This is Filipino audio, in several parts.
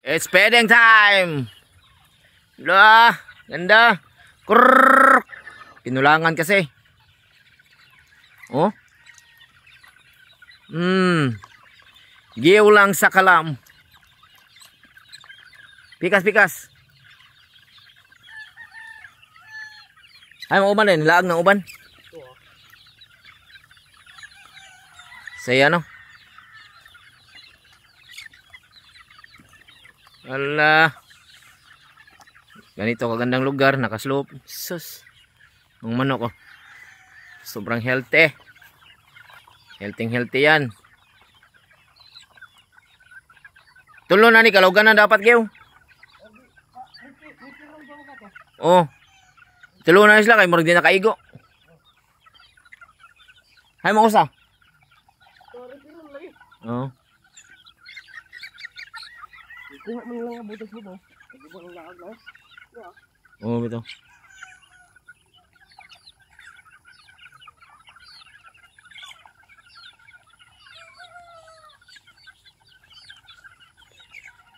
It's feeding time. Lah, ganda. Krrrr. Pinulangan kasi. Oh. Giyaw lang sa kalam. Pikas. Ay, mauban din. Laag ng uban. Saya no. Ala. Ganito kagandang lugar, nakaslope. Sus. Ang manok oh. Sobrang healthy. Healthy yan. Tulo na ni kalugan na dapat kayo. Oh. Tulo na sila kay murag di nakaigo. Hay mo usa. Oh. Kuha man lang ang butas mo ba? Hindi mo lang laag lang. Oh, bito.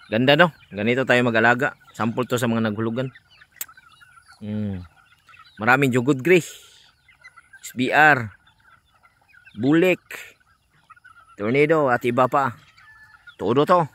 Ganda no? Ganito tayo mag-alaga. Sample to sa mga naghulugan. Maraming jugod gray. SBR. Bulik. Tornado at iba pa. Todo to.